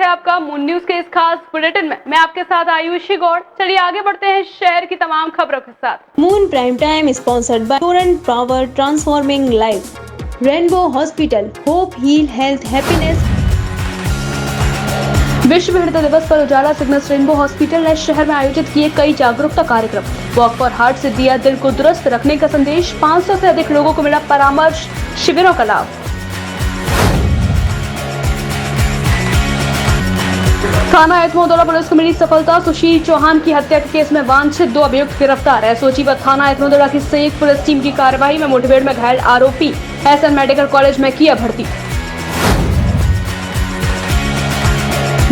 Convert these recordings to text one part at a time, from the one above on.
है आपका moon news के इस खास बुलेटिन में। मैं आपके साथ आयुषी गौड़। चलिए आगे बढ़ते हैं शहर की तमाम खबरों के साथ। Moon prime time sponsored by Torrent Power transforming life, Rainbow Hospital, hope heal health happiness. विश्व हृदय दिवस पर उजाला सिग्नस रेनबो हॉस्पिटल ने शहर में आयोजित किए कई जागरूकता कार्यक्रम। वॉक फॉर हार्ट से दिया दिल को दुरुस्त रखने का संदेश। 500 से अधिक लोगों को मिला परामर्श शिविरों का लाभ। थाना एतमोदोला पुलिस को मिली सफलता। सुशील चौहान की हत्या के केस में वांछित 2 अभियुक्त गिरफ्तार। एसओजी व थाना एतमोदोला की संयुक्त पुलिस टीम की कार्रवाई में मुठभेड़ में घायल आरोपी एसएन मेडिकल कॉलेज में किया भर्ती।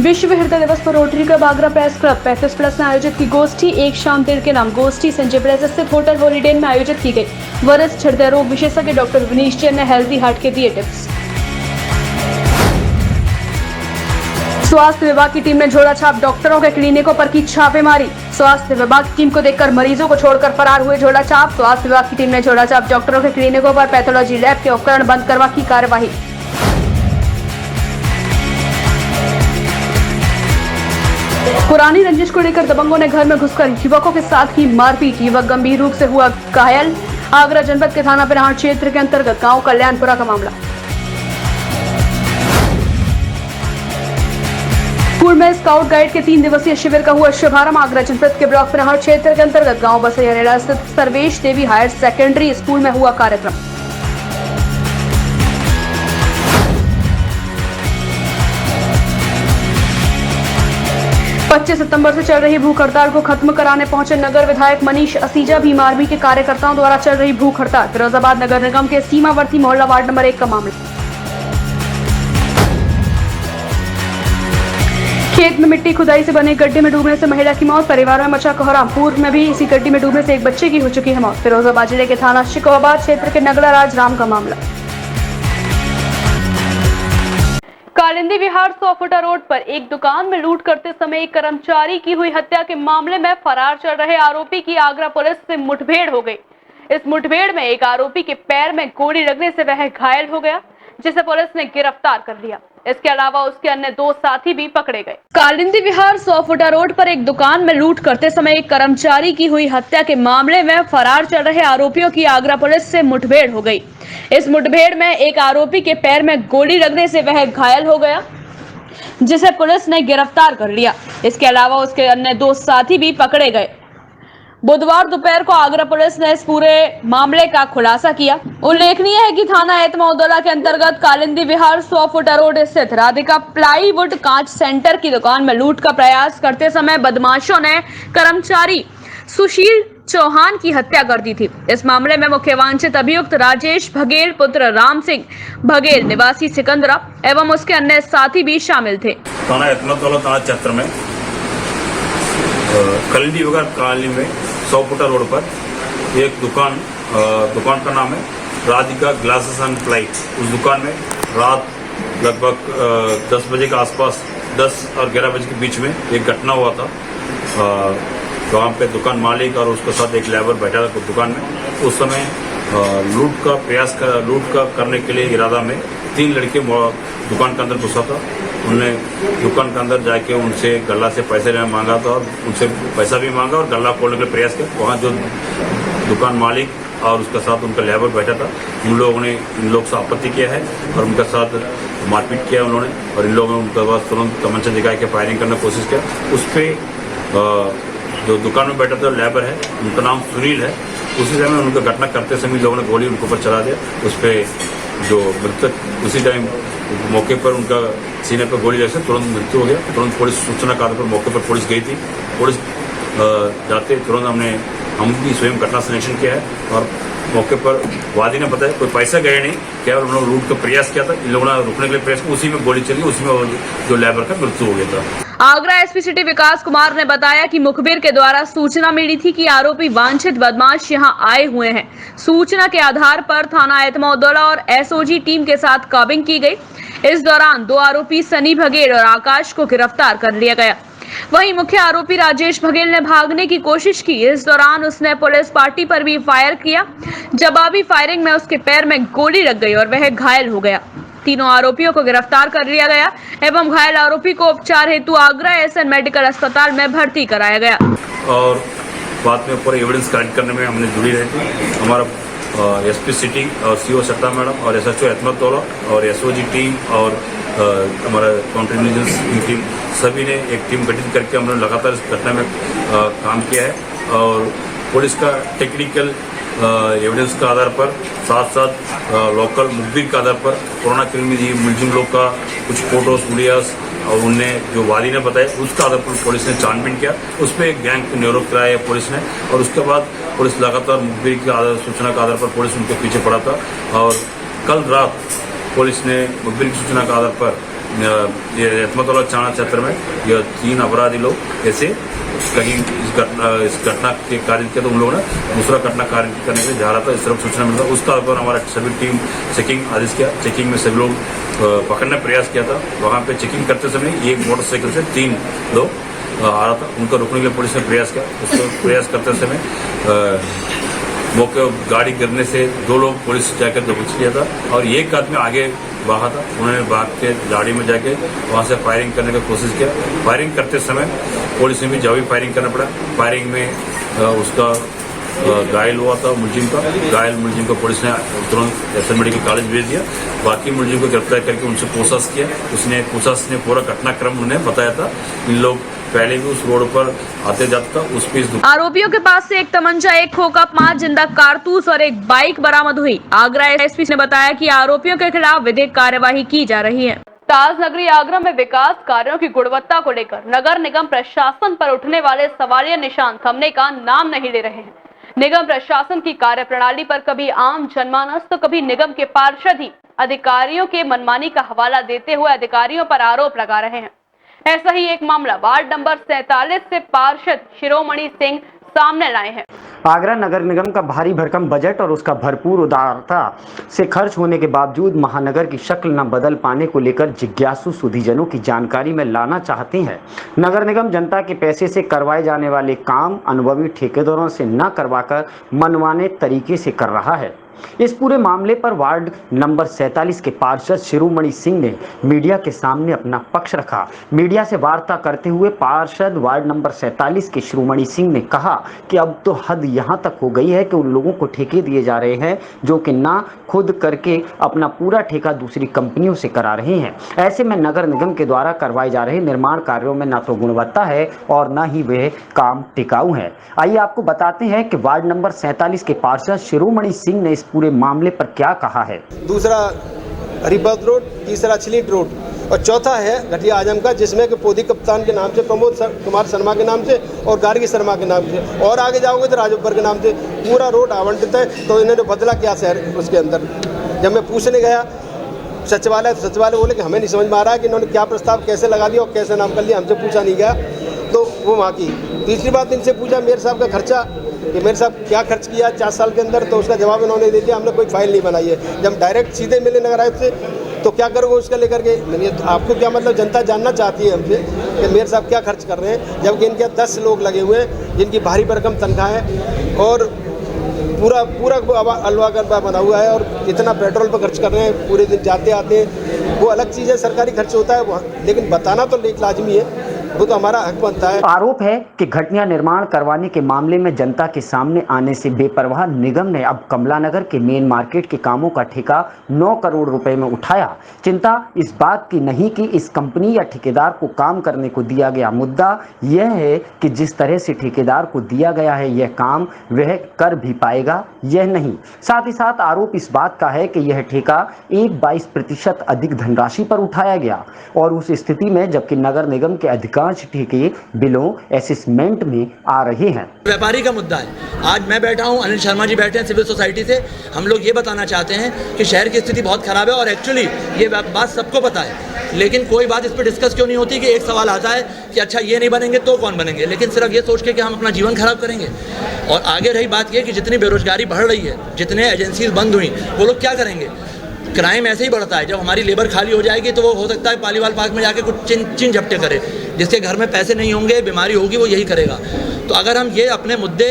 विश्व हृदय दिवस पर rotary club Agra press club 35+ ने आयोजित की गोष्ठी एक शाम दिल के नाम। गोष्ठी संजय प्रेस स्थित होटल हॉलीडे में आयोजित की गई। वरिष्ठ हृदय रोग विशेषज्ञ डॉक्टर विनीश जैन ने हेल्दी हार्ट के दिए टिप्स। स्वास्थ्य विभाग की टीम ने झोला छाप डॉक्टरों के क्लिनिकों पर की छापेमारी। स्वास्थ्य विभाग की टीम को देखकर मरीजों को छोड़कर फरार हुए झोला छाप। स्वास्थ्य विभाग की टीम ने झोला छाप डॉक्टरों के क्लिनिकों पर पैथोलॉजी लैब के उपकरण बंद करवा की कार्यवाही। पुरानी रंजिश को लेकर दबंगों ने घर में घुसकर युवकों के साथ की मारपीट। युवक गंभीर रूप से हुआ घायल। आगरा जनपद के थाना पिराहट क्षेत्र के अंतर्गत गांव कल्याणपुरा का मामला। स्कूल में स्काउट गाइड के 3 दिवसीय शिविर का हुआ शुभारंभ। आगरा जनपद के ब्लॉक पिराहट क्षेत्र के अंतर्गत गांव बसैया स्थित सर्वेश देवी हायर सेकेंडरी स्कूल में हुआ कार्यक्रम। पच्चीस सितंबर से चल रही भूख हड़ताल को खत्म कराने पहुंचे नगर विधायक मनीष असीजा। भीमार्मी के कार्यकर्ताओं द्वारा चल रही भूख हड़ताल। फिरोजाबाद नगर निगम के सीमावर्ती मोहल्ला वार्ड नंबर 1 का मामला। खेत में मिट्टी खुदाई से बने गड्ढे में डूबने से महिला की मौत। परिवार में मचा कोहराम। पूर्व में भी इसी गड्ढे में डूबने से एक बच्चे की हो चुकी है मौत। फिरोजाबाद जिले के थाना शिकोहाबाद क्षेत्र के नगला राज राम का मामला। कालिंदी विहार 100 फुटा रोड पर एक दुकान में लूट करते समय एक कर्मचारी की हुई हत्या के मामले में फरार चल रहे आरोपी की आगरा पुलिस से मुठभेड़ हो गई। इस मुठभेड़ में एक आरोपी के पैर में गोली लगने से वह घायल हो गया, जिसे पुलिस ने गिरफ्तार कर लिया। इसके अलावा उसके अन्य 2 साथी भी पकड़े गए। कालिंदी विहार 100 फुटा रोड पर एक दुकान में लूट करते समय एक कर्मचारी की हुई हत्या के मामले में फरार चल रहे आरोपियों की आगरा पुलिस से मुठभेड़ हो गई। इस मुठभेड़ में एक आरोपी के पैर में गोली लगने से वह घायल हो गया, जिसे पुलिस ने गिरफ्तार कर लिया। इसके अलावा उसके अन्य 2 साथी भी पकड़े गए। बुधवार दोपहर को आगरा पुलिस ने इस पूरे मामले का खुलासा किया। उल्लेखनीय है कि थाना एतमोदोला के अंतर्गत कालिंदी विहार 100 फुटा रोड स्थित राधिका प्लाईवुड कांच सेंटर की दुकान में लूट का प्रयास करते समय बदमाशों ने कर्मचारी सुशील चौहान की हत्या कर दी थी। इस मामले में मुख्य वांछित अभियुक्त राजेश बघेल पुत्र राम सिंह बघेल निवासी सिकंदरा एवं उसके अन्य साथी भी शामिल थे। थाना एतमोदोला थाना क्षेत्र में कालिंदी विहार कॉलोनी में 100 फुटा रोड पर एक दुकान का नाम है राधिका ग्लासेस एंड प्लाइट। उस दुकान में रात लगभग 10 बजे के आसपास 10 और 11 बजे के बीच में एक घटना हुआ था। वहाँ पे दुकान मालिक और उसके साथ एक लेबर बैठा था दुकान में। उस समय लूट का करने के लिए इरादा में 3 लड़के दुकान के अंदर घुसा था। उन्होंने दुकान के अंदर जाके उनसे गला से पैसे मांगा था और उनसे पैसा भी मांगा और गला खोलने के लिए प्रयास किया। वहाँ जो दुकान मालिक और उसके साथ उनका लेबर बैठा था, उन लोगों ने इन लोग से आपत्ति किया है और उनके साथ मारपीट किया उन्होंने। और इन लोगों ने उनके पास तुरंत तमंचा दिखा के फायरिंग करने की कोशिश किया। उस पर जो दुकान में बैठा था लेबर है, उनका नाम सुनील है। उसी समय उनका घटना करते समय लोगों ने गोली उनके ऊपर चला दिया। उस पर जो मृतक उसी टाइम मौके पर उनका सीने पर गोली लगने से तुरंत मृत्यु हो गया। तुरंत पुलिस सूचना के आधार पर मौके पर पुलिस गई थी। पुलिस जाते तुरंत हम भी स्वयं घटना से निरीक्षण किया है और मौके पर वादी ने बताया कोई पैसा गए नहीं, केवल उन्होंने लूट का प्रयास किया था। इन लोगों ने रुकने के लिए प्रयास किया, उसी में गोली चली, उसी में जो लेबर का मृत्यु हो गया था। आगरा एसपी सिटी विकास कुमार ने बताया कि मुखबिर के द्वारा सूचना मिली थी कि आरोपी वांछित बदमाश यहां आए हुए हैं। सूचना के आधार पर थाना एतमोदोला और एसओजी टीम के साथ काबिंग की गई। इस दौरान 2 आरोपी सनी बघेल और आकाश को गिरफ्तार कर लिया गया। वहीं मुख्य आरोपी राजेश बघेल ने भागने की कोशिश की। इस दौरान उसने पुलिस पार्टी पर भी फायर किया। जवाबी फायरिंग में उसके पैर में गोली लग गई और वह घायल हो गया। तीनों आरोपियों को गिरफ्तार कर लिया गया एवं घायल आरोपी को उपचार हेतु आगरा एसएन मेडिकल अस्पताल में भर्ती कराया गया। और बाद में पूरे एविडेंस कलेक्ट करने में हमने जुड़ी रही थी। हमारा एसपी सिटी और सीओ सत्ता मैडम और एसएचओ अहमदुल्ला और एसओजी टीम और हमारा काउंटर इंटेलिजेंस टीम सभी ने एक टीम गठित करके हम लोग लगातार इस घटना में काम किया है। और पुलिस का टेक्निकल एविडेंस का आधार पर साथ साथ लोकल मुखबिर के आधार पर कोरोना किल में मुलजिम लोग का कुछ फोटोज वीडियोस और उनने जो वाली ने बताया उसका आधार पर पुलिस ने छानबीन किया। उस पर एक गैंग न्यूरो कराया पुलिस ने और उसके बाद पुलिस लगातार मुखबिर के आधार सूचना के आधार पर पुलिस उनके पीछे पड़ा था। और कल रात पुलिस ने मुखबिर की सूचना के आधार पर ये रहमतुल्लाह थाना क्षेत्र में ये 3 अपराधी लोग ऐसे कहीं इस घटना के कार्य किया तो उन लोगों ने दूसरा घटना कार्य करने के लिए जा रहा था। इस तरफ सूचना मिला उसका आधार पर हमारा सभी टीम चेकिंग आदेश किया। चेकिंग में सभी लोग पकड़ने का प्रयास किया था। वहाँ पे चेकिंग करते समय एक मोटरसाइकिल से 3 लोग आ रहा था, उनको रोकने के लिए पुलिस ने प्रयास किया। उसको प्रयास करते समय मौके गाड़ी गिरने से 2 लोग पुलिस जाकर दबोच लिया था और एक आदमी आगे भागा था। उन्होंने भाग के गाड़ी में जाके वहाँ से फायरिंग करने की कोशिश किया। फायरिंग करते समय पुलिस ने भी जवाबी फायरिंग करना पड़ा। फायरिंग में उसका घायल हुआ था मुलजिम का। घायल मुलजिम को पुलिस ने तुरंत एसएन मेडिकल कॉलेज भेज दिया। बाकी मुलजिम को गिरफ्तार करके उनसे पूछताछ किया। पूछताछ ने पूरा घटनाक्रम उन्हें बताया था। इन लोग पहले भी उस रोड पर आते जाता था। उस पे आरोपियों के पास से एक तमंचा, एक खोखा, 5 जिंदा कारतूस और एक बाइक बरामद हुई। आगरा एसपी ने बताया कि आरोपियों के खिलाफ विधिक कार्यवाही की जा रही है। ताज नगरी आगरा में विकास कार्यों की गुणवत्ता को लेकर नगर निगम प्रशासन पर उठने वाले सवालिया निशान थमने का नाम नहीं ले रहे हैं। निगम प्रशासन की कार्यप्रणाली पर कभी आम जनमानस तो कभी निगम के पार्षद ही अधिकारियों के मनमानी का हवाला देते हुए अधिकारियों पर आरोप लगा रहे हैं। ऐसा ही एक मामला वार्ड नंबर 47 से पार्षद शिरोमणि सिंह सामने लाए हैं। आगरा नगर निगम का भारी भरकम बजट और उसका भरपूर उदारता से खर्च होने के बावजूद महानगर की शक्ल न बदल पाने को लेकर जिज्ञासु सुधीजनों की जानकारी में लाना चाहते हैं। नगर निगम जनता के पैसे से करवाए जाने वाले काम अनुभवी ठेकेदारों से न करवाकर मनमाने तरीके से कर रहा है। इस पूरे मामले पर वार्ड नंबर 47 के पार्षद शिरोमणि सिंह ने मीडिया के सामने अपना पक्ष रखा। मीडिया से वार्ता करते हुए पार्षद वार्ड नंबर 47 के शिरोमणि सिंह ने कहा कि अब तो हद यहां तक हो गई है कि उन लोगों को ठेके दिए जा रहे हैं जो कि ना खुद करके अपना पूरा ठेका दूसरी कंपनियों से करा रहे हैं। ऐसे में नगर निगम के द्वारा करवाए जा रहे निर्माण कार्यों में ना तो गुणवत्ता है और ना ही वह काम टिकाऊ है। आइए आपको बताते हैं कि वार्ड नंबर 47 के पार्षद शिरोमणि सिंह ने इस पूरे मामले पर क्या कहा है। दूसरा हरिभद्र रोड, तीसरा छिलीट रोड और चौथा है घटिया आजम का, जिसमें कि पोधी कप्तान के नाम से, प्रमोद कुमार शर्मा के नाम से और गार्गी शर्मा के नाम से, और आगे जाओगे तो राजोबर के नाम से पूरा रोड आवंटित है। तो इन्होंने बदला क्या शहर उसके अंदर। जब मैं पूछने गया सचिवालय तो सचिवालय बोले कि हमें नहीं समझ में आ रहा है कि इन्होंने क्या प्रस्ताव कैसे लगा दिया और कैसे नाम कर लिया, हमसे पूछा नहीं गया। तो वो वहाँ की तीसरी बात इनसे पूछा मेयर साहब का खर्चा कि मेरे साहब क्या खर्च किया 4 साल के अंदर, तो उसका जवाब इन्होंने दे दिया हमने कोई फाइल नहीं बनाई है। जब डायरेक्ट सीधे मिले नगर आयुक्त से तो क्या करोगे उसका लेकर के। मैंने आपको क्या मतलब, जनता जानना चाहती है हमसे कि मेयर साहब क्या खर्च कर रहे हैं, जबकि इनके 10 लोग लगे हुए हैं जिनकी भारी भरकम तनख्वाहें और पूरा अलवा गरबा बना हुआ है और इतना पेट्रोल पर खर्च कर रहे हैं, पूरे दिन जाते आते हैं। वो अलग चीज़ है, सरकारी खर्च होता है वहाँ, लेकिन बताना तो एक लाजमी है, वो तो हमारा हक बनता है। आरोप है कि घटिया निर्माण करवाने के मामले में जनता के सामने आने से बेपरवाह निगम ने अब कमला नगर के मेन मार्केट के कामों का ठेका 9 करोड़ रुपए में उठाया। चिंता इस बात की नहीं कि इस कंपनी या ठेकेदार को काम करने को दिया गया, मुद्दा यह है कि जिस तरह से ठेकेदार को दिया गया है यह काम वह कर भी पाएगा यह नहीं। साथ ही साथ आरोप इस बात का है कि यह ठेका 22% अधिक धनराशि पर उठाया गया और उस स्थिति में जबकि नगर निगम के अधिकांश ठेके बिलों असेसमेंट में आ रहे हैं। व्यापारी का मुद्दा है। आज मैं बैठा हूं, अनिल शर्मा जी बैठे हैं सिविल सोसाइटी से। हम लोग ये बताना चाहते हैं कि शहर की स्थिति बहुत खराब है और एक्चुअली ये बात सबको पता है, लेकिन कोई बात इस पर डिस्कस क्यों नहीं होती कि एक सवाल आता है कि अच्छा ये नहीं बनेंगे तो कौन बनेंगे, लेकिन सिर्फ ये सोच के कि हम अपना जीवन खराब करेंगे। और आगे रही बात ये कि जितनी बेरोजगारी बढ़ रही है, जितने एजेंसीज बंद हुई, वो लोग क्या करेंगे। क्राइम ऐसे ही बढ़ता है। जब हमारी लेबर खाली हो जाएगी तो वो हो सकता है पालीवाल पार्क में जाके कुछ चिन झपटे करे। जिसके घर में पैसे नहीं होंगे, बीमारी होगी, वो यही करेगा। तो अगर हम ये अपने मुद्दे,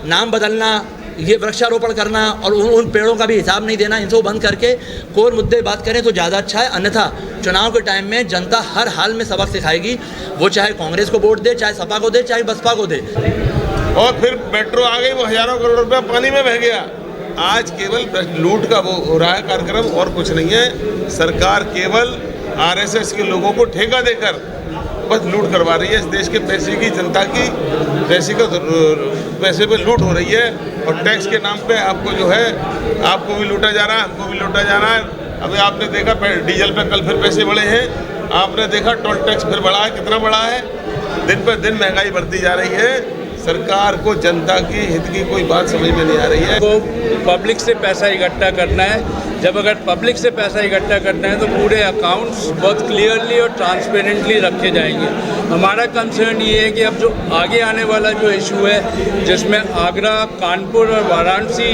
नाम बदलना, ये वृक्षारोपण करना और उन पेड़ों का भी हिसाब नहीं देना, इनको बंद करके कोर मुद्दे बात करें तो ज़्यादा अच्छा है। अन्यथा चुनाव के टाइम में जनता हर हाल में सबक सिखाएगी, वो चाहे कांग्रेस को वोट दे, चाहे सपा को दे, चाहे बसपा को दे। और फिर मेट्रो आ गई, वो हजारों करोड़ रुपया पानी में बह गया। आज केवल लूट का वो हो रहा है कार्यक्रम और कुछ नहीं है। सरकार केवल आरएसएस के लोगों को ठेका देकर बस लूट करवा रही है। इस देश के पैसे की, जनता की पैसे पे लूट हो रही है और टैक्स के नाम पे आपको जो है, आपको भी लूटा जा रहा है, हमको भी लूटा जा रहा है। अभी आपने देखा डीजल पे कल फिर पैसे बढ़े हैं, आपने देखा टोल टैक्स फिर बढ़ा है, कितना बढ़ा है। दिन पर दिन महंगाई बढ़ती जा रही है। सरकार को जनता की हित की कोई बात समझ में नहीं आ रही है। को पब्लिक से पैसा इकट्ठा करना है। जब अगर पब्लिक से पैसा इकट्ठा करना है तो पूरे अकाउंट्स बहुत क्लियरली और ट्रांसपेरेंटली रखे जाएंगे। हमारा कंसर्न ये है कि अब जो आगे आने वाला जो इशू है, जिसमें आगरा, कानपुर और वाराणसी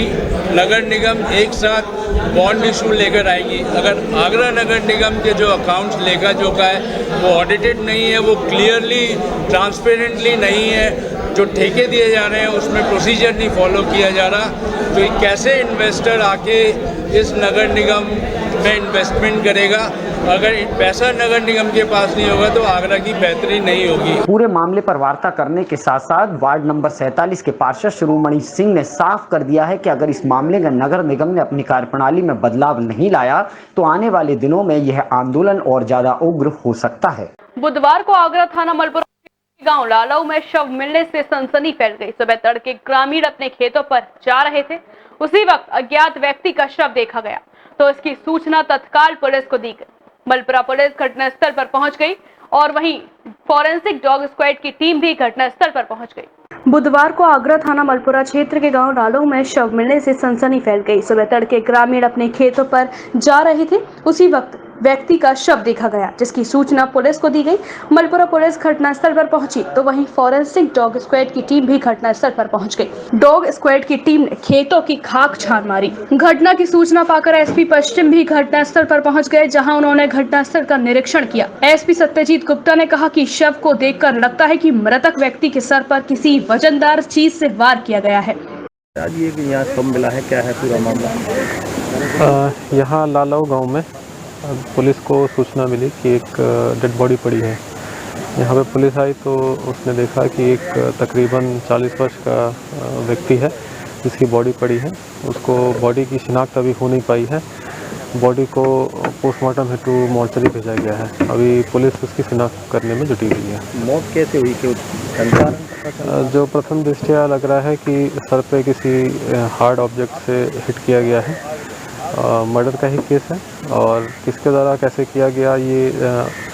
नगर निगम एक साथ बॉन्ड इशू लेकर आएंगी। अगर आगरा नगर निगम के जो अकाउंट्स लेखा जोखा है वो ऑडिटेड नहीं है, वो क्लियरली ट्रांसपेरेंटली नहीं है, जो ठेके दिए जा रहे हैं उसमें प्रोसीजर नहीं फॉलो किया जा रहा, तो कैसे इन्वेस्टर आके इस नगर निगम में इन्वेस्टमेंट करेगा? अगर पैसा नगर निगम के पास नहीं होगा तो आगरा की बेहतरी नहीं होगी। पूरे मामले पर वार्ता करने के साथ साथ वार्ड नंबर 47 के पार्षद शिरोमणि सिंह ने साफ कर दिया है कि अगर इस मामले में नगर निगम ने अपनी कार्यप्रणाली में बदलाव नहीं लाया तो आने वाले दिनों में यह आंदोलन और ज्यादा उग्र हो सकता है। बुधवार को आगरा थाना मलपुरा गांव लालऊ में शव मिलने से सनसनी फैल गई। सुबह तड़के ग्रामीण अपने खेतों पर जा रहे थे, उसी वक्त अज्ञात व्यक्ति का शव देखा गया तो इसकी सूचना तत्काल पुलिस को दी गई। मलपुरा पुलिस घटनास्थल पर पहुंच गई और वहीं फॉरेंसिक डॉग स्क्वाड की टीम भी घटनास्थल पर पहुंच गई। बुधवार को आगरा थाना मलपुरा क्षेत्र के गांव लालऊ में शव मिलने से सनसनी फैल गई। सुबह तड़के ग्रामीण अपने खेतों पर जा रहे थे, उसी वक्त व्यक्ति का शव देखा गया जिसकी सूचना पुलिस को दी गई। मलपुरा पुलिस घटनास्थल पर पहुंची तो वहीं फॉरेंसिक डॉग स्क्वाड की टीम भी घटनास्थल पर पहुंच गई। डॉग स्क्वाड की टीम ने खेतों की खाक छान मारी। घटना की सूचना पाकर एसपी पश्चिम भी घटनास्थल पर पहुंच गए, जहां उन्होंने घटनास्थल का निरीक्षण किया। एसपी सत्यजीत गुप्ता ने कहा कि शव को देखकर लगता है कि मृतक व्यक्ति के सर पर किसी वजनदार चीज से वार किया गया है। आज ये यहाँ शव मिला है, क्या है पूरा मामला? यहाँ लालऊ गांव में पुलिस को सूचना मिली कि एक डेड बॉडी पड़ी है। यहाँ पे पुलिस आई तो उसने देखा कि एक तकरीबन 40 वर्ष का व्यक्ति है जिसकी बॉडी पड़ी है। उसको बॉडी की शिनाख्त अभी हो नहीं पाई है। बॉडी को पोस्टमार्टम हेतु मोर्चरी भेजा गया है। अभी पुलिस उसकी शिनाख्त करने में जुटी हुई है। मौत कैसे हुई? जो प्रथम दृष्टया लग रहा है कि सर पे किसी हार्ड ऑब्जेक्ट से हिट किया गया है। मर्डर का ही केस है और किसके द्वारा कैसे किया गया ये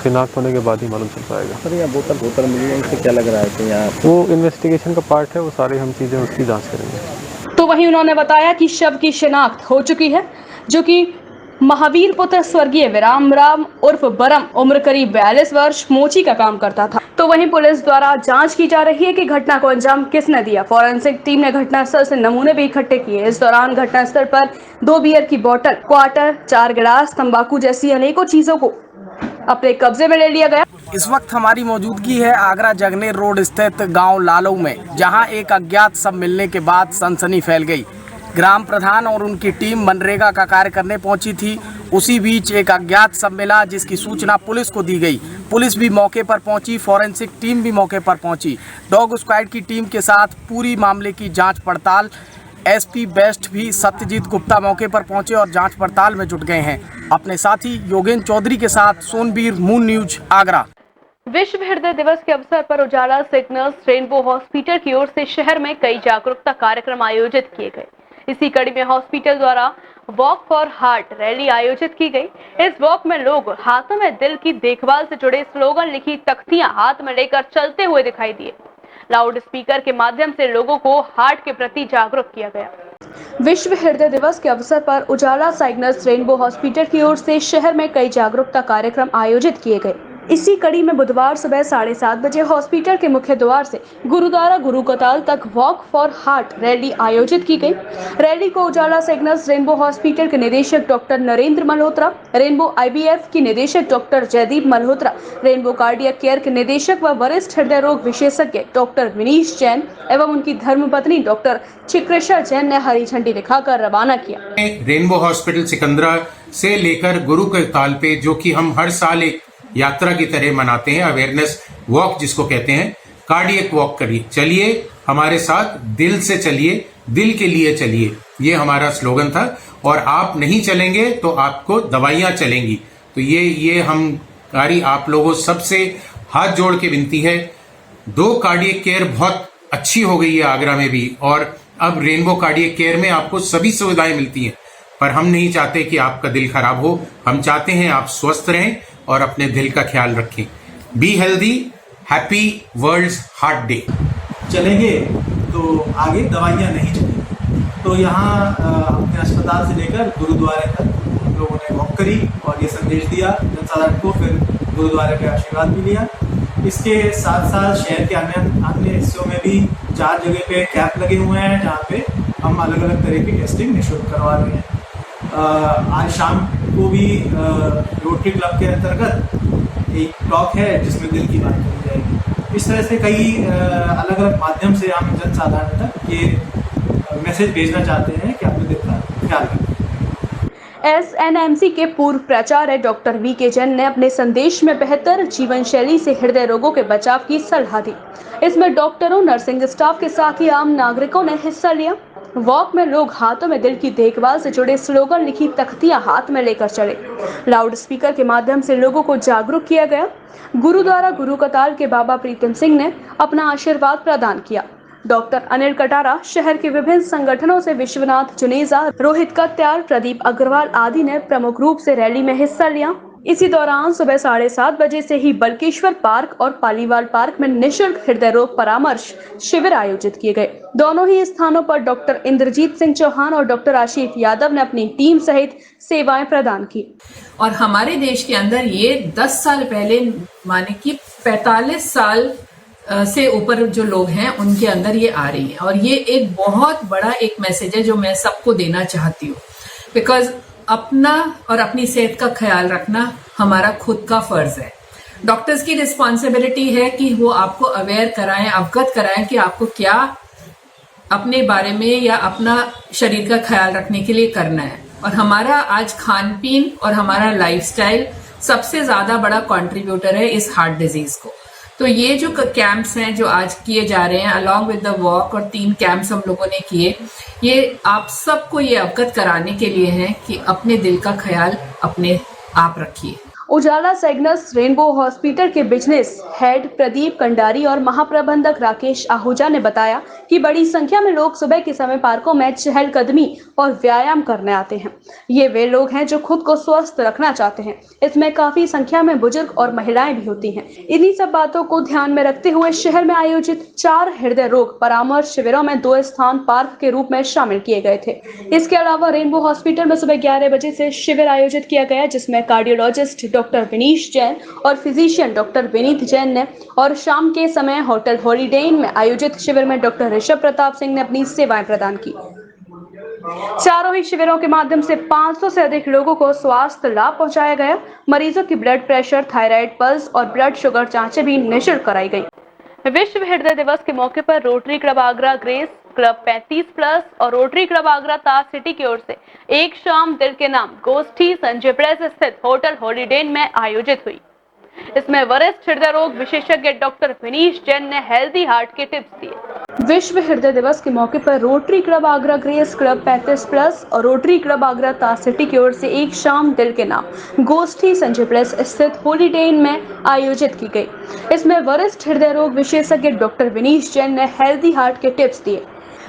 शिनाख्त होने के बाद ही मालूम चल पाएगा। सर यहाँ बोतल मिली है, इससे क्या लग रहा है कि यहाँ वो इन्वेस्टिगेशन का पार्ट है, वो सारी हम चीज़ें उसकी जांच करेंगे। तो वहीं उन्होंने बताया कि शव की शिनाख्त हो चुकी है, जो कि महावीर पुत्र स्वर्गीय विराम राम उर्फ बरम उम्र करीब 42 वर्ष मोची का काम करता था। तो वहीं पुलिस द्वारा जांच की जा रही है कि घटना को अंजाम किसने दिया। फॉरेंसिक टीम ने घटनास्थल से नमूने भी इकट्ठे किए। इस दौरान घटनास्थल पर 2 बियर की बोतल, क्वार्टर, 4 गिलास, तंबाकू जैसी अनेकों चीजों को अपने कब्जे में ले लिया गया। इस वक्त हमारी मौजूदगी है आगरा जगनेर रोड स्थित गांव लालऊ में, जहां एक अज्ञात शव मिलने के बाद सनसनी फैल गई। ग्राम प्रधान और उनकी टीम मनरेगा का कार्य करने पहुंची थी। उसी बीच एक अज्ञात शव मिला जिसकी सूचना पुलिस को दी गई। पुलिस भी मौके पर पहुंची, फॉरेंसिक टीम भी मौके पर पहुंची। डॉग स्क्वाड की टीम के साथ पूरी मामले की जांच पड़ताल। एसपी बेस्ट भी सत्यजीत गुप्ता मौके पर पहुंचे और जांच पड़ताल में जुट गए हैं। अपने साथी योगेंद्र चौधरी के साथ सोनबीर, मून न्यूज, आगरा। विश्व हृदय दिवस के अवसर पर उजाला सिग्नल्स रेनबो हॉस्पिटल की ओर से शहर में कई जागरूकता कार्यक्रम आयोजित किए गए। इसी कड़ी में हॉस्पिटल द्वारा वॉक फॉर हार्ट रैली आयोजित की गई। इस वॉक में लोग हाथों में दिल की देखभाल से जुड़े स्लोगन लिखी तख्तियां हाथ में लेकर चलते हुए दिखाई दिए। लाउड स्पीकर के माध्यम से लोगों को हार्ट के प्रति जागरूक किया गया। विश्व हृदय दिवस के अवसर पर उजाला सिग्नल्स रेनबो हॉस्पिटल की ओर से शहर में कई जागरूकता कार्यक्रम आयोजित किए गए। इसी कड़ी में बुधवार सुबह 7:30 बजे हॉस्पिटल के मुख्य द्वार से गुरुद्वारा गुरु कताल तक वॉक फॉर हार्ट रैली आयोजित की गई। रैली को उजाला सिग्नल्स रेनबो हॉस्पिटल के निदेशक doctor Narendra Malhotra, Rainbow IVF की निदेशक doctor Jaideep Malhotra, Rainbow cardiac care के निदेशक व वरिष्ठ हृदय रोग विशेषज्ञ डॉक्टर विनीश जैन एवं उनकी धर्मपत्नी डॉक्टर चिकृषा जैन ने हरी झंडी दिखाकर रवाना किया। रेनबो हॉस्पिटल सिकंदरा से लेकर गुरु कताल पे, जो कि हम हर साल एक यात्रा की तरह मनाते हैं, अवेयरनेस वॉक जिसको कहते हैं, कार्डियक वॉक करिए, चलिए हमारे साथ, दिल से चलिए, दिल के लिए चलिए, ये हमारा स्लोगन था। और आप नहीं चलेंगे तो आपको दवाइयां चलेंगी। तो ये हमारी आप लोगों सबसे हाथ जोड़ के विनती है। 2 कार्डियक केयर बहुत अच्छी हो गई है आगरा में भी, और अब रेनबो कार्डियक केयर में आपको सभी सुविधाएं मिलती हैं। पर हम नहीं चाहते कि आपका दिल खराब हो, हम चाहते हैं आप स्वस्थ रहें और अपने दिल का ख्याल रखें। Be healthy, happy world's heart day. चलेंगे तो आगे दवाइयाँ नहीं चलेंगी। तो यहाँ अपने अस्पताल से लेकर गुरुद्वारे तक हम लोगों ने वॉक करी और ये संदेश दिया जनसाधारण को, फिर गुरुद्वारे के आशीर्वाद भी लिया। इसके साथ साथ शहर के अन्य हिस्सों में भी 4 जगह पे कैंप लगे हुए हैं, जहाँ पे हम अलग अलग तरह की टेस्टिंग निःशुल्क करवा रहे हैं। आज शाम को भी रोटरी क्लब के अंतर्गत एक टॉक है जिसमें दिल की बात करी जाएगी। इस तरह से कई अलग अलग माध्यम से हम जनसाधारण तक ये मैसेज भेजना चाहते हैं कि अपने दिल का ख्याल रखें। SNMC के पूर्व प्राचार्य डॉक्टर VK जैन ने अपने संदेश में बेहतर जीवन शैली से हृदय रोगों के बचाव की सलाह दी। इसमें डॉक्टरों, नर्सिंग स्टाफ के साथ ही आम नागरिकों ने हिस्सा लिया। वॉक में लोग हाथों में दिल की देखभाल से जुड़े स्लोगन लिखी तख्तियां हाथ में लेकर चले। लाउड स्पीकर के माध्यम से लोगों को जागरूक किया गया। गुरुद्वारा गुरु कताल के बाबा प्रीतम सिंह ने अपना आशीर्वाद प्रदान किया। डॉक्टर अनिल कटारा, शहर के विभिन्न संगठनों से विश्वनाथ जुनेजा, रोहित कत्याल, प्रदीप अग्रवाल आदि ने प्रमुख रूप से रैली में हिस्सा लिया। इसी दौरान सुबह 7:30 बजे से ही बल्केश्वर पार्क और पालीवाल पार्क में निःशुल्क हृदय रोग परामर्श शिविर आयोजित किए गए। दोनों ही स्थानों पर डॉक्टर इंद्रजीत सिंह चौहान और डॉक्टर आशीष यादव ने अपनी टीम सहित सेवाएं प्रदान की। और हमारे देश के अंदर ये 10 साल पहले, माने कि 45 साल से ऊपर जो लोग हैं उनके अंदर ये आ रही है। और ये एक बहुत बड़ा एक मैसेज है जो मैं सबको देना चाहती हूँ, बिकॉज अपना और अपनी सेहत का ख्याल रखना हमारा खुद का फर्ज है। डॉक्टर्स की रिस्पॉन्सिबिलिटी है कि वो आपको अवेयर कराएं, अवगत कराएं कि आपको क्या अपने बारे में या अपना शरीर का ख्याल रखने के लिए करना है। और हमारा आज खान पीन और हमारा लाइफस्टाइल सबसे ज्यादा बड़ा कंट्रीब्यूटर है इस हार्ट डिजीज को। तो ये जो कैंप्स हैं जो आज किए जा रहे हैं अलॉन्ग विद द वॉक, और 3 कैंप्स हम लोगों ने किए, ये आप सबको ये अवगत कराने के लिए हैं कि अपने दिल का ख्याल अपने आप रखिए। उजाला सिग्नल्स रेनबो हॉस्पिटल के बिजनेस हेड प्रदीप कंडारी और महाप्रबंधक राकेश आहूजा ने बताया कि बड़ी संख्या में लोग सुबह के समय पार्कों में चहलकदमी और व्यायाम करने आते हैं। ये वे लोग हैं जो खुद को स्वस्थ रखना चाहते हैं। इसमें काफी संख्या में बुजुर्ग और महिलाएं भी होती हैं। इन्हीं सब बातों को ध्यान में रखते हुए शहर में आयोजित 4 हृदय रोग परामर्श शिविरों में 2 स्थान पार्क के रूप में शामिल किए गए थे। इसके अलावा रेनबो हॉस्पिटल में सुबह 11 बजे से शिविर आयोजित किया गया, जिसमें कार्डियोलॉजिस्ट डॉक्टर विनीश जैन और फिजिशियन डॉक्टर विनीत जैन ने, और शाम के समय होटल हॉलीडे इन में आयोजित शिविर में डॉक्टर ऋषभ प्रताप सिंह ने अपनी सेवाएं प्रदान की। चारों ही शिविरों के माध्यम से 500 से अधिक लोगों को स्वास्थ्य लाभ पहुंचाया गया। मरीजों की ब्लड प्रेशर, थायराइड, पल्स और ब्लड शुगर जांचें भी निःशुल्क कराई गई। विश्व हृदय दिवस के मौके पर rotary club Agra, grace club 35+ और रोटरी क्लब आगरा ताज सिटी की ओर से एक शाम दिल के नाम गोष्ठी संजय प्रेस स्थित होटल हॉलीडे इन में आयोजित हुई। इसमें वरिष्ठ हृदय रोग विशेषज्ञ डॉक्टर विनीश जैन ने हेल्दी हार्ट के टिप्स दिए। विश्व हृदय दिवस के मौके पर rotary club Agra, grace club 35+ और रोटरी क्लब आगरा ताज सिटी की ओर से एक शाम दिल के नाम गोष्ठी संजय प्रेस स्थित हॉलीडे इन में आयोजित की गई। इसमें वरिष्ठ हृदय रोग विशेषज्ञ डॉक्टर विनीश जैन ने हेल्दी हार्ट के टिप्स दिए।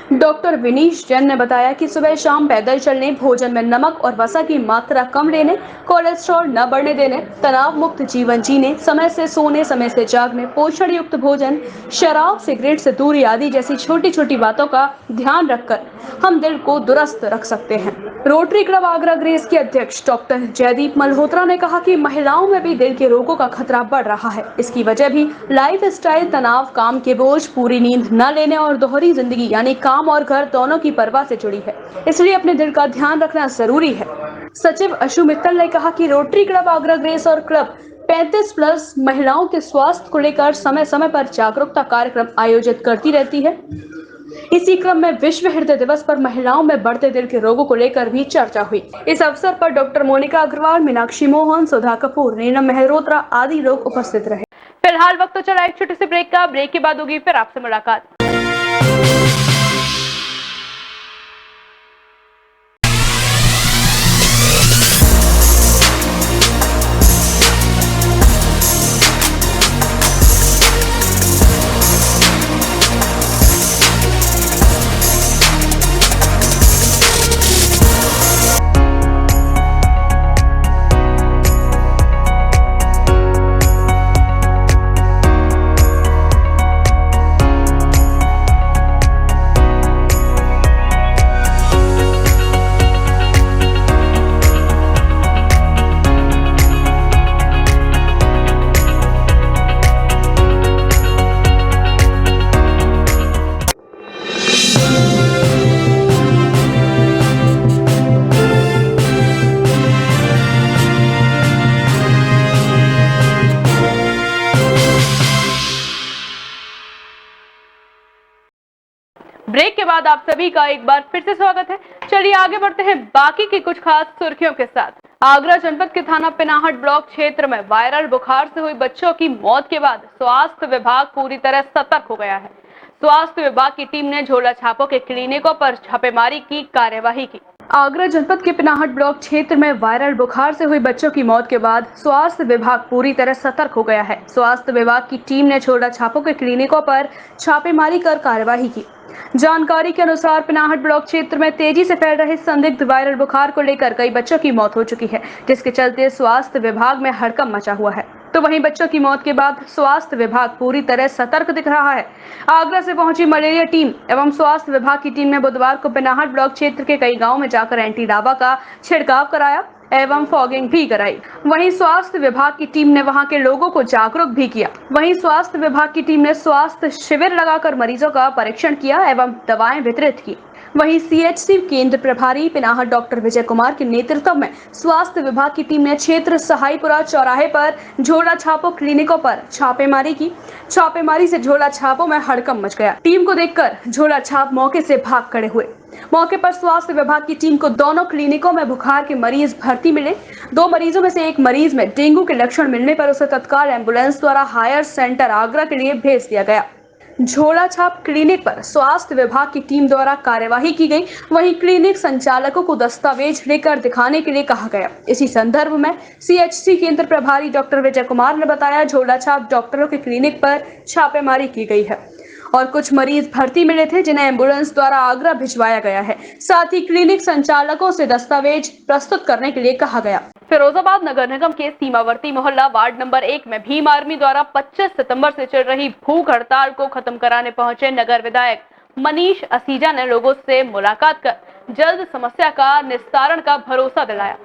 डॉक्टर विनीश जैन ने बताया कि सुबह शाम पैदल चलने, भोजन में नमक और वसा की मात्रा कम लेने, कोलेस्ट्रॉल न बढ़ने देने, तनाव मुक्त जीवन जीने, समय से सोने, समय से जागने, पोषण युक्त भोजन, शराब सिगरेट से दूरी आदि जैसी छोटी छोटी बातों का ध्यान रखकर हम दिल को दुरुस्त रख सकते हैं। रोटरी क्लब आगरा ग्रेस के अध्यक्ष डॉक्टर जयदीप मल्होत्रा ने कहा कि महिलाओं में भी दिल के रोगों का खतरा बढ़ रहा है। इसकी वजह भी लाइफ स्टाइल, तनाव, काम के बोझ, पूरी नींद न लेने और दोहरी जिंदगी यानी काम और घर दोनों की परवाह से जुड़ी है। इसलिए अपने दिल का ध्यान रखना जरूरी है। सचिव अशु मित्तल ने कहा कि रोटरी क्लब आगरा ग्रेस और क्लब 35+ महिलाओं के स्वास्थ्य को लेकर समय समय पर जागरूकता कार्यक्रम आयोजित करती रहती है। इसी क्रम में विश्व हृदय दिवस पर महिलाओं में बढ़ते दिल के रोगों को लेकर भी चर्चा हुई। इस अवसर पर डॉक्टर मोनिका अग्रवाल, मीनाक्षी मोहन, सुधा कपूर, नीलम मेहरोत्रा आदि लोग उपस्थित रहे। फिलहाल वक्त तो चला एक छोटे से ब्रेक का। ब्रेक के बाद होगी फिर आपसे मुलाकात। ब्रेक के बाद आप सभी का एक बार फिर से स्वागत है। चलिए आगे बढ़ते हैं बाकी की कुछ खास सुर्खियों के साथ। आगरा जनपद के थाना पिनाहट ब्लॉक क्षेत्र में वायरल बुखार से हुई बच्चों की मौत के बाद स्वास्थ्य विभाग पूरी तरह सतर्क हो गया है। स्वास्थ्य विभाग की टीम ने झोला छापों के क्लिनिकों पर छापेमारी की कार्यवाही की। आगरा जनपद के पिनाहट ब्लॉक क्षेत्र में वायरल बुखार से हुई बच्चों की मौत के बाद स्वास्थ्य विभाग पूरी तरह सतर्क हो गया है। स्वास्थ्य विभाग की टीम ने झोला छापों के क्लिनिकों पर छापेमारी कर कार्यवाही की। जानकारी के अनुसार पिनाहट ब्लॉक क्षेत्र में तेजी से फैल रहे संदिग्ध वायरल बुखार को लेकर कई बच्चों की मौत हो चुकी है, जिसके चलते स्वास्थ्य विभाग में हड़कंप मचा हुआ है। तो वहीं बच्चों की मौत के बाद स्वास्थ्य विभाग पूरी तरह सतर्क दिख रहा है। आगरा से पहुंची मलेरिया टीम एवं स्वास्थ्य विभाग की टीम ने बुधवार को पिनाहट ब्लॉक क्षेत्र के कई गाँव में जाकर एंटी लार्वा का छिड़काव कराया एवं फॉगिंग भी कराई। वहीं स्वास्थ्य विभाग की टीम ने वहां के लोगों को जागरूक भी किया। वहीं स्वास्थ्य विभाग की टीम ने स्वास्थ्य शिविर लगाकर मरीजों का परीक्षण किया एवं दवाएं वितरित की। वहीं सीएचसी केंद्र प्रभारी पिनाहट डॉक्टर विजय कुमार के नेतृत्व में स्वास्थ्य विभाग की टीम ने क्षेत्र सहाईपुरा चौराहे पर झोला छापों क्लिनिकों पर छापेमारी की। छापेमारी से झोला छापों में हड़कंप मच गया। टीम को देखकर झोला छाप मौके से भाग खड़े हुए। मौके पर स्वास्थ्य विभाग की टीम को दोनों क्लिनिकों में बुखार के मरीज भर्ती मिले। 2 मरीजों में से एक मरीज में डेंगू के लक्षण मिलने पर उसे तत्काल एम्बुलेंस द्वारा हायर सेंटर आगरा के लिए भेज दिया गया। झोला छाप क्लिनिक पर स्वास्थ्य विभाग की टीम द्वारा कार्यवाही की गई। वहीं क्लिनिक संचालकों को दस्तावेज लेकर दिखाने के लिए कहा गया। इसी संदर्भ में सीएचसी केंद्र प्रभारी डॉक्टर विजय कुमार ने बताया, झोला छाप डॉक्टरों के क्लिनिक पर छापेमारी की गई है और कुछ मरीज भर्ती मिले थे जिन्हें एम्बुलेंस द्वारा आगरा भिजवाया गया है। साथ ही क्लिनिक संचालकों से दस्तावेज प्रस्तुत करने के लिए कहा गया। फिरोजाबाद नगर निगम के सीमावर्ती मोहल्ला वार्ड नंबर 1 में भीम आर्मी द्वारा 25 सितंबर से चल रही भूख हड़ताल को खत्म कराने पहुंचे नगर विधायक मनीष असीजा ने लोगों से मुलाकात कर जल्द समस्या का निस्तारण का भरोसा दिलाया।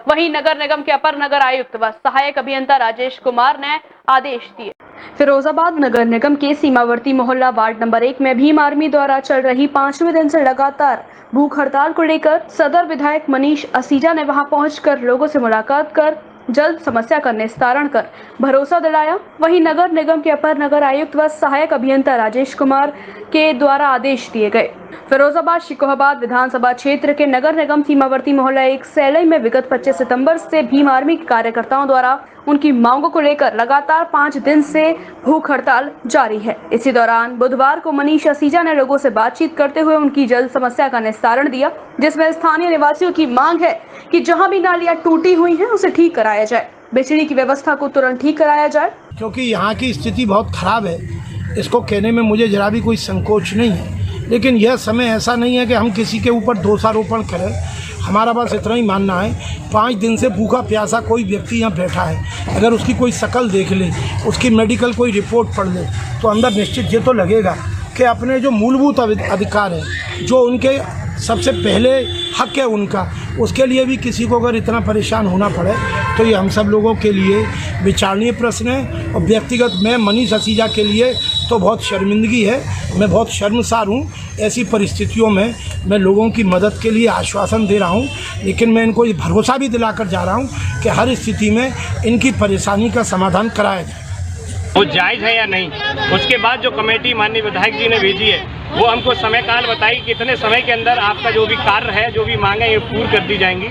वहीं नगर निगम के अपर नगर आयुक्त व सहायक अभियंता राजेश कुमार ने आदेश दिए। फिरोजाबाद नगर निगम के सीमावर्ती मोहल्ला वार्ड नंबर 1 में भीम आर्मी द्वारा चल रही 5वें दिन से लगातार भूख हड़ताल को लेकर सदर विधायक मनीष असीजा ने वहां पहुंचकर लोगों से मुलाकात कर जल्द समस्या का निस्तारण कर भरोसा दिलाया। वहीं नगर निगम के अपर नगर आयुक्त व सहायक अभियंता राजेश कुमार के द्वारा आदेश दिए गए। फिरोजाबाद शिकोहाबाद विधानसभा क्षेत्र के नगर निगम सीमावर्ती मोहल्ला 1 सैलई में विगत 25 सितंबर से भीम आर्मी के कार्यकर्ताओं द्वारा उनकी मांगों को लेकर लगातार 5 दिन से भूख हड़ताल जारी है। इसी दौरान बुधवार को मनीष असीजा ने लोगों से बातचीत करते हुए उनकी जल्द समस्या का निस्तारण दिया, जिसमें स्थानीय निवासियों की मांग है कि जहां भी नालियां टूटी हुई हैं उसे ठीक कराया जाए, बिजली की व्यवस्था को तुरंत ठीक कराया जाए, क्योंकि यहाँ की स्थिति बहुत खराब है। इसको कहने में मुझे जरा भी कोई संकोच नहीं है। लेकिन यह समय ऐसा नहीं है कि हम किसी के ऊपर दोषारोपण करें। हमारा बस इतना ही मानना है, 5 दिन से भूखा प्यासा कोई व्यक्ति यहाँ बैठा है, अगर उसकी कोई शक्ल देख ले, उसकी मेडिकल कोई रिपोर्ट पढ़ ले, तो अंदर निश्चित ये तो लगेगा कि अपने जो मूलभूत अधिकार है, जो उनके सबसे पहले हक है उनका, उसके लिए भी किसी को अगर इतना परेशान होना पड़े तो ये हम सब लोगों के लिए विचारणीय प्रश्न है। और व्यक्तिगत मैं मनीष असीजा के लिए तो बहुत शर्मिंदगी है, मैं बहुत शर्मसार हूँ। ऐसी परिस्थितियों में मैं लोगों की मदद के लिए आश्वासन दे रहा हूँ, लेकिन मैं इनको ये भरोसा भी दिलाकर जा रहा हूँ कि हर स्थिति में इनकी परेशानी का समाधान कराया जाए। वो जायज़ है या नहीं, उसके बाद जो कमेटी माननीय विधायक जी ने भेजी है वो हमको समय काल बताई कि इतने समय के अंदर आपका जो भी कार्य है, जो भी मांगे ये पूर्ण कर दी जाएंगी।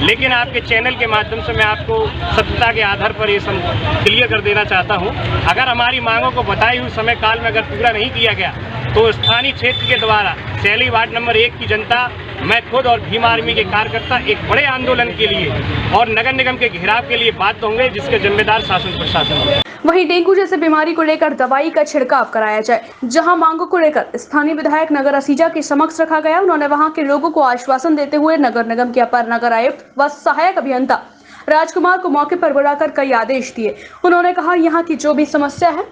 लेकिन आपके चैनल के माध्यम से मैं आपको सत्यता के आधार पर ये क्लियर कर देना चाहता हूँ, अगर हमारी मांगों को बताई हुई समय काल में अगर पूरा नहीं किया गया तो स्थानीय क्षेत्र के द्वारा शैली वार्ड नंबर 1 की जनता, मैं खुद और भीम आर्मी के कार्यकर्ता एक बड़े आंदोलन के लिए और नगर निगम के घेराव के लिए बाध्य होंगे, जिसके जिम्मेदार शासन प्रशासन होंगे। वहीं डेंगू जैसे बीमारी को लेकर दवाई का छिड़काव कराया जाए। जहां मांगों को लेकर स्थानीय विधायक नगर असीजा के समक्ष रखा गया, उन्होंने वहां के लोगों को आश्वासन देते हुए नगर निगम के अपर नगर आयुक्त व सहायक अभियंता राजकुमार को मौके पर बुलाकर कई आदेश दिए। उन्होंने कहा यहाँ की जो भी समस्या है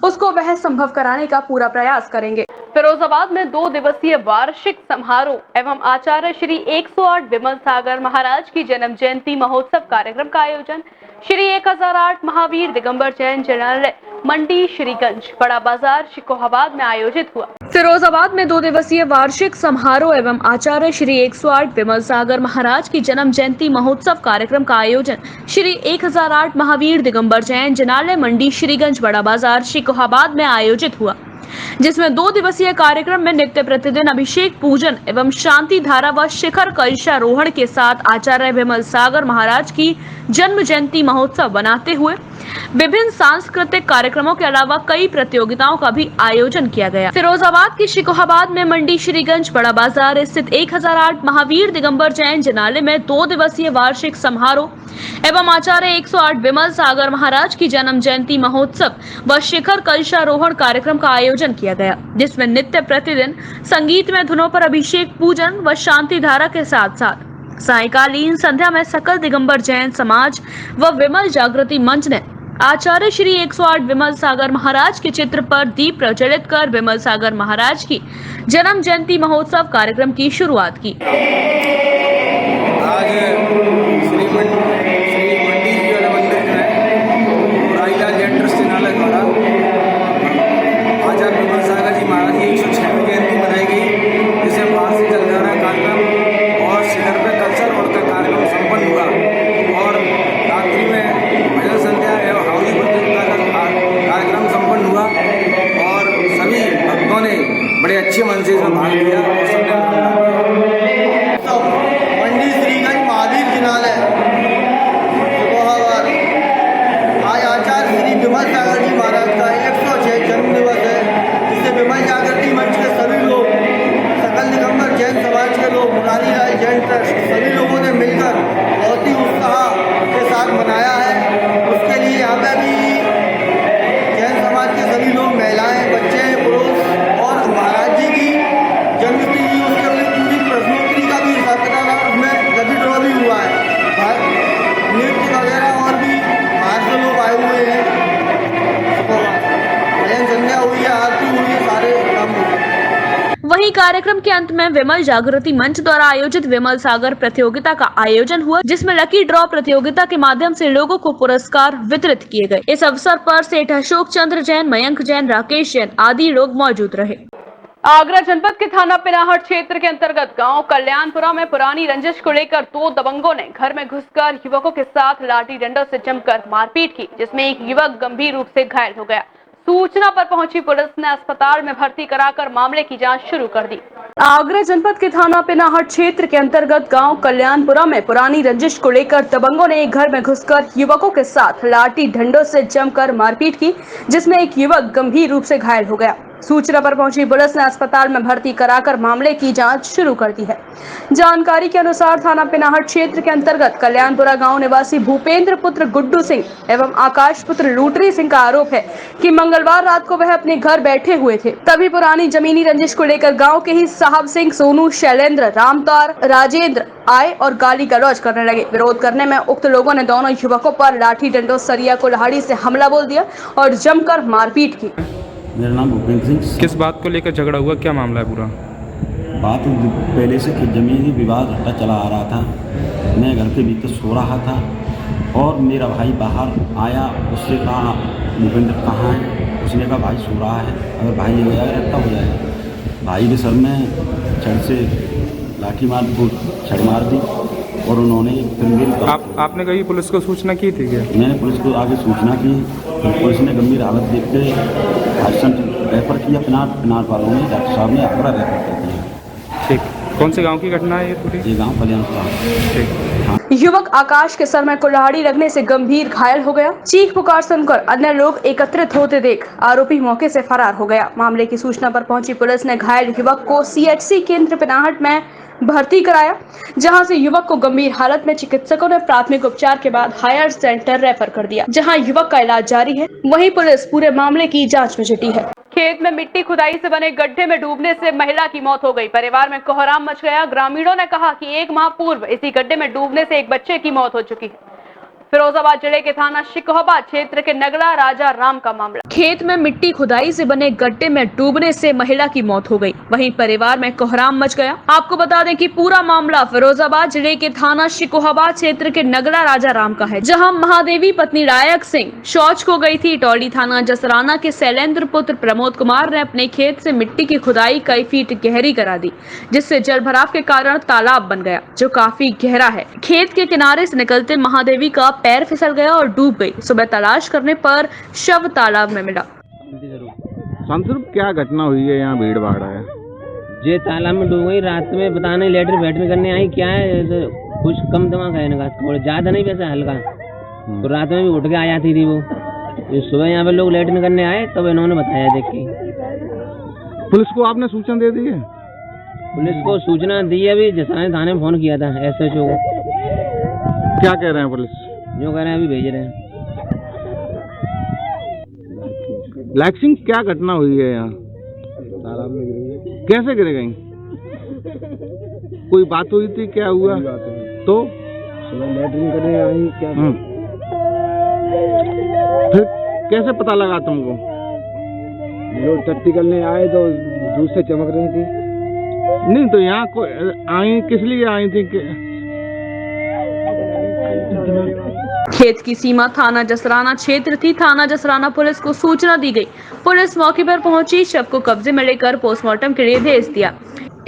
उसको वह संभव कराने का पूरा प्रयास करेंगे। फिरोजाबाद में 2 दिवसीय वार्षिक समारोह एवं आचार्य श्री 108 विमल सागर महाराज की जन्म जयंती महोत्सव कार्यक्रम का आयोजन श्री 1008 महावीर दिगंबर जैन जनालय मंडी श्रीगंज बड़ा बाजार शिकोहाबाद में आयोजित हुआ। फिरोजाबाद में 2 दिवसीय वार्षिक समारोह एवं आचार्य श्री 108 विमल सागर महाराज की जन्म जयंती महोत्सव कार्यक्रम का आयोजन श्री 1008 महावीर दिगंबर जैन जनालय मंडी श्रीगंज बड़ा बाजार शिकोहाबाद में आयोजित हुआ, जिसमें 2 दिवसीय कार्यक्रम में नित्य प्रतिदिन अभिषेक पूजन एवं शांति धारा व शिखर कलशारोहण के साथ आचार्य विमल सागर महाराज की जन्म जयंती महोत्सव बनाते हुए विभिन्न सांस्कृतिक कार्यक्रमों के अलावा कई प्रतियोगिताओं का भी आयोजन किया गया। फिरोजाबाद के शिकोहाबाद में मंडी श्रीगंज बड़ा बाजार स्थित 1008 महावीर दिगंबर जैन जनालय में 2 दिवसीय वार्षिक समारोह एवं आचार्य 108 विमल सागर महाराज की जन्म जयंती महोत्सव व शिखर कलशारोहण कार्यक्रम का आयोजन किया गया, जिसमें नित्य प्रतिदिन संगीतमय धुनों पर अभिषेक पूजन व शांति धारा के साथ साथ सायंकालीन संध्या में सकल दिगंबर जैन समाज व विमल जागृति मंच ने आचार्य श्री 108 विमल सागर महाराज के चित्र पर दीप प्रज्वलित कर विमल सागर महाराज की जन्म जयंती महोत्सव कार्यक्रम की शुरुआत की। आज श्री मंडी जी मंदिर में राईलाल जैन ट्रस्ट नालय द्वारा आचार्य विमल सागर जी महाराज की 106वीं जयंती मनाई गई, जिसे 5 से चल रहा है कार्यक्रम और शिखर पे कल्चर का कार्यक्रम संपन्न हुआ और रात्रि में भजन संध्या एवं हाउदी प्रतियोगिता का कार्यक्रम संपन्न हुआ और सभी भक्तों ने बड़े अच्छे मन से इसमें भाग लिया और मंडी श्रीगंज महावीर जिनालय आज आचार्य श्री विमल सागर जी महाराज का 106 जन्म दिवस है, जिसे विमल जागृति मंच के सभी लोग, सकल दिगंबर जैन समाज के लोग, मुरारीलाल जैन ट्रस्ट, सभी लोगों ने मिलकर बहुत ही उत्साह के साथ मनाया है। उसके लिए यहाँ पे भी जैन समाज के सभी लोग, महिलाएं, बच्चे, पुरुष और महाराज जी की जन्मतिथि, उसके लिए पूरी प्रश्नोत्तरी का भी हिसाब किताब में लकी ड्रॉ भी हुआ है। नृत्य वगैरह और भी बाहर से लोग आए हुए हैं, भजन संध्या हुई है, आरती हुई है, सारे काम हुए। वहीं कार्यक्रम के अंत में विमल जागृति मंच द्वारा आयोजित विमल सागर प्रतियोगिता का आयोजन हुआ, जिसमें लकी ड्रॉ प्रतियोगिता के माध्यम से लोगों को पुरस्कार वितरित किए गए। इस अवसर पर सेठ अशोक चंद्र जैन, मयंक जैन, राकेश जैन आदि लोग मौजूद रहे। आगरा जनपद के थाना पिनाहट क्षेत्र के अंतर्गत गांव कल्याणपुरा में पुरानी रंजिश को लेकर 2 दबंगों ने घर में घुसकर युवकों के साथ लाठी डंडा से जमकर मारपीट की, जिसमें एक युवक गंभीर रूप से घायल हो गया। सूचना पर पहुंची पुलिस ने अस्पताल में भर्ती कराकर मामले की जांच शुरू कर दी। आगरा जनपद के थाना पिनाहट क्षेत्र के अंतर्गत गांव कल्याणपुरा में पुरानी रंजिश को लेकर दबंगों ने एक घर में घुसकर युवकों के साथ लाठी डंडों से जमकर मारपीट की, जिसमें एक युवक गंभीर रूप से घायल हो गया। सूचना पर पहुंची पुलिस ने अस्पताल में भर्ती कराकर मामले की जांच शुरू कर दी है। जानकारी के अनुसार थाना पिनाहट क्षेत्र के अंतर्गत कल्याणपुरा गांव निवासी भूपेंद्र पुत्र गुड्डू सिंह एवं आकाश पुत्र लूटरी सिंह का आरोप है कि मंगलवार रात को वह अपने घर बैठे हुए थे, तभी पुरानी जमीनी रंजिश को लेकर गाँव के ही साहब सिंह, सोनू, शैलेंद्र, रामतार, राजेंद्र आए और गाली गलौज करने लगे। विरोध करने में उक्त लोगों ने दोनों युवकों पर लाठी, डंडों, सरिया, कुल्हाड़ी से हमला बोल दिया और जमकर मारपीट की। मेरा नाम भूपेंद्र सिंह। किस बात को लेकर झगड़ा हुआ, क्या मामला है पूरा? बात पहले से जमीनी विवाद रट्टा चला आ रहा था। मैं घर के भीतर सो रहा था और मेरा भाई बाहर आया, उससे कहा भूपेंद्र कहाँ है? उसने कहा भाई सो रहा है, अगर भाई हो जाए रट्टा हो जाएगा। भाई के सर में छड़ से लाठी मार छड़ मार दी और उन्होंने फिर मेरी आपने कहीं पुलिस को सूचना की थी क्या? मैंने पुलिस को आगे सूचना की, फिर पुलिस ने गंभीर हालत देखते हाईसेंट रेफर किया। पिनाट वालों ने, डॉक्टर साहब ने आगरा रेफर कर दिया। ठीक, कौन से गांव की घटना है ये पूरी? ये गांव कल्याणपुरा। ठीक। युवक आकाश के सर में कुल्हाड़ी लगने से गंभीर घायल हो गया। चीख पुकार सुनकर अन्य लोग एकत्रित होते देख आरोपी मौके से फरार हो गया। मामले की सूचना पर पहुंची पुलिस ने घायल युवक को CHC केंद्र पिनाहट में भर्ती कराया, जहां से युवक को गंभीर हालत में चिकित्सकों ने प्राथमिक उपचार के बाद हायर सेंटर रेफर कर दिया, जहां युवक का इलाज जारी है। वहीं पुलिस पूरे मामले की जांच में जुटी है। खेत में मिट्टी खुदाई से बने गड्ढे में डूबने से महिला की मौत हो गई। परिवार में कोहराम मच गया। ग्रामीणों ने कहा कि 1 माह पूर्व इसी गड्ढे में डूबने से एक बच्चे की मौत हो चुकी है। फिरोजाबाद जिले के थाना शिकोहाबाद क्षेत्र के नगला राजा राम का मामला। खेत में मिट्टी खुदाई से बने गड्ढे में डूबने से महिला की मौत हो गई। वहीं परिवार में कोहराम मच गया। आपको बता दें कि पूरा मामला फिरोजाबाद जिले के थाना शिकोहाबाद क्षेत्र के नगला राजा राम का है, जहां महादेवी पत्नी रायक सिंह शौच को गई थी। टौली थाना जसराना के शैलेंद्र पुत्र प्रमोद कुमार ने अपने खेत से मिट्टी की खुदाई कई फीट गहरी करा दी, जिससे जल भराव के कारण तालाब बन गया, जो काफी गहरा है। खेत के किनारे से निकलते महादेवी का पैर फिसल गया और डूब गई। सुबह तलाश करने पर शव तालाब में मिला। क्या घटना हुई है? यहाँ भीड़ भाड़ है। ये तालाब में डूब गई। रात में पता नहीं लेटर बैठने करने आई, क्या है कुछ कम दिमाग है इनका, थोड़ा ज्यादा नहीं वैसे हल्का। तो रात में भी उठ के आ जाती थी वो। सुबह यहाँ पे लोग लेटर करने आए तब इन्होंने बताया देख के। पुलिस को आपने सूचना दे दी है? पुलिस को सूचना दी है, अभी जसराना थाने में फोन किया था SHO को। क्या कह रहे हैं पुलिस? जो कह रहे हैं अभी भेज रहे हैं। ब्लैक सिंह, क्या घटना हुई है यहाँ? तालाब में गिर गई। कैसे गिर गई? कोई बात हुई थी? क्या हुआ? तो सुबह लेटरिन करने आई, क्या फिर कैसे पता लगा तुमको? लोग टट्टी करने आए तो दूध से चमक रही थी। नहीं तो यहाँ कोई आई, किस लिए आई थी? खेत की सीमा थाना जसराना क्षेत्र थी। थाना जसराना पुलिस को सूचना दी गई। पुलिस मौके पर पहुंची, शव को कब्जे में लेकर पोस्टमार्टम के लिए भेज दिया।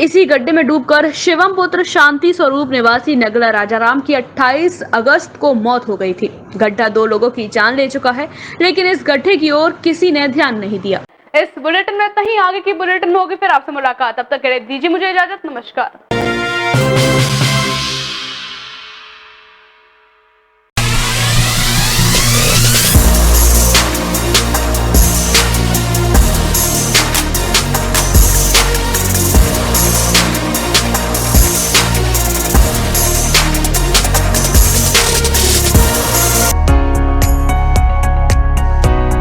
इसी गड्ढे में डूबकर शिवम पुत्र शांति स्वरूप निवासी नगला राजाराम की 28 अगस्त को मौत हो गई थी। गड्ढा 2 लोगों की जान ले चुका है, लेकिन इस गड्ढे की ओर किसी ने ध्यान नहीं दिया। इस बुलेटिन में इतना ही। आगे की बुलेटिन में होगी फिर आपसे मुलाकात। तब तक के लिए दीजिए मुझे इजाजत। नमस्कार।